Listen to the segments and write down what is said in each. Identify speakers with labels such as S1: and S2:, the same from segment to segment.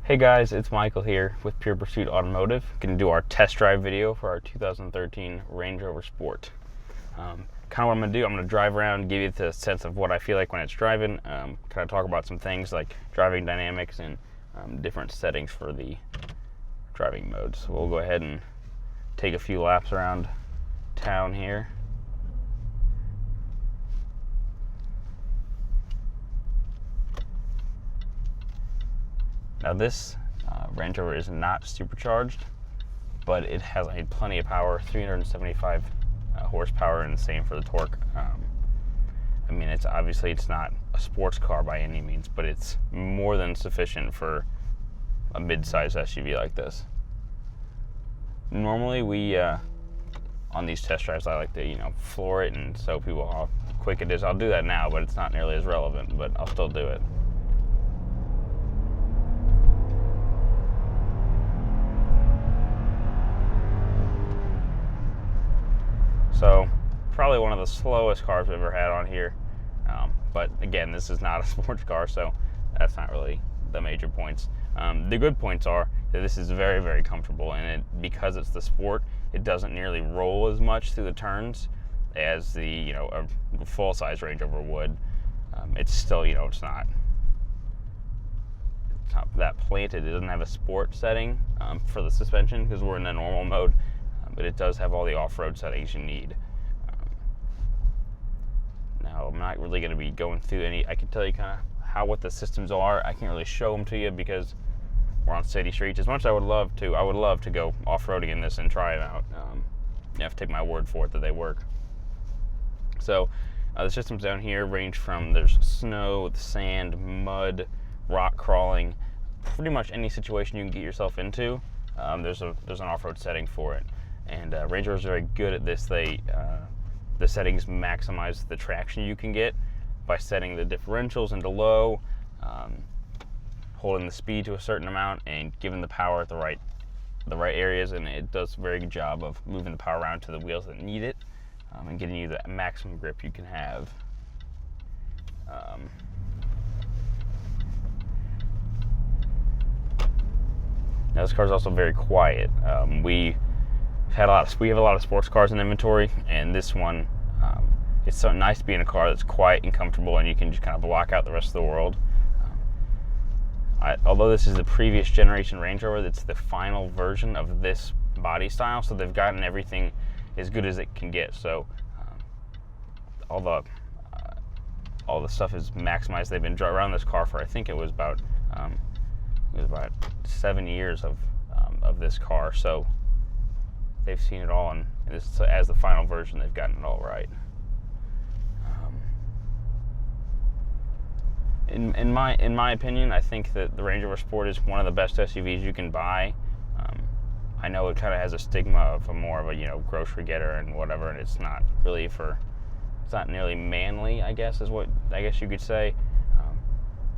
S1: Hey guys, it's Michael here with Pure Pursuit Automotive. Going to do our test drive video for our 2013 Range Rover Sport. Kind of what I'm going to do, I'm going to drive around, give you the sense of what I feel like when it's driving, kind of talk about some things like driving dynamics and different settings for the driving modes. So we'll go ahead and take a few laps around town here. Now this Range Rover is not supercharged, but it has plenty of power, 375 horsepower, and the same for the torque. I mean, it's not a sports car by any means, but it's more than sufficient for a mid-size SUV like this. Normally we, on these test drives, I like to, floor it and show people how quick it is. I'll do that now, but it's not nearly as relevant, but I'll still do it. So, probably one of the slowest cars we've ever had on here. But again, this is not a sports car, so that's not really the major points. The good points are that this is very, very comfortable, and because it's the Sport, it doesn't nearly roll as much through the turns as the a full-size Range Rover would. It's still it's not that planted. It doesn't have a sport setting for the suspension because we're in the normal mode. But it does have all the off-road settings you need. Now, I'm not really going to be going through any. I can tell you kind of what the systems are. I can't really show them to you because we're on city streets. As much as I would love to go off-roading in this and try it out. You have to take my word for it that they work. So, the systems down here range from there's snow, sand, mud, rock crawling, pretty much any situation you can get yourself into. There's an off-road setting for it. And Range Rover is very good at this. The settings maximize the traction you can get by setting the differentials into low, holding the speed to a certain amount, and giving the power at the right areas. And it does a very good job of moving the power around to the wheels that need it, and getting you the maximum grip you can have. Now this car is also very quiet. We have a lot of sports cars in inventory, and this one, it's so nice to be in a car that's quiet and comfortable, and you can just kind of block out the rest of the world. Although this is the previous generation Range Rover, that's the final version of this body style, so they've gotten everything as good as it can get. So all the stuff is maximized. They've been around this car for, I think it was about 7 years of this car. So they've seen it all, and as the final version, they've gotten it all right. In my opinion, I think that the Range Rover Sport is one of the best SUVs you can buy. I know it kind of has a stigma of more of a grocery getter and whatever, and it's not really it's not nearly manly, I guess you could say.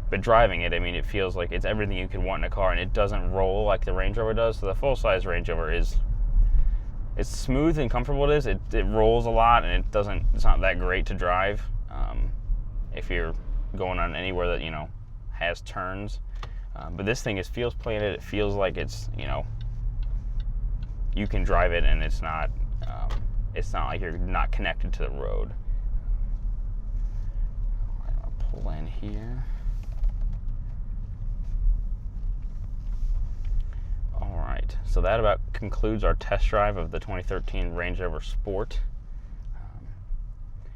S1: But driving it, I mean, it feels like it's everything you could want in a car, and it doesn't roll like the Range Rover does. So the full-size Range Rover it's smooth and comfortable. It rolls a lot, and it's not that great to drive if you're going on anywhere that has turns. But this thing feels planted. It feels like it's you can drive it, and it's not like you're not connected to the road. I'm gonna pull in here. Alright, so that about concludes our test drive of the 2013 Range Rover Sport.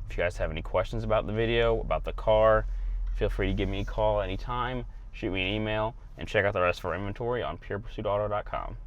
S1: If you guys have any questions about the video, about the car, feel free to give me a call anytime, shoot me an email, and check out the rest of our inventory on PurePursuitAuto.com.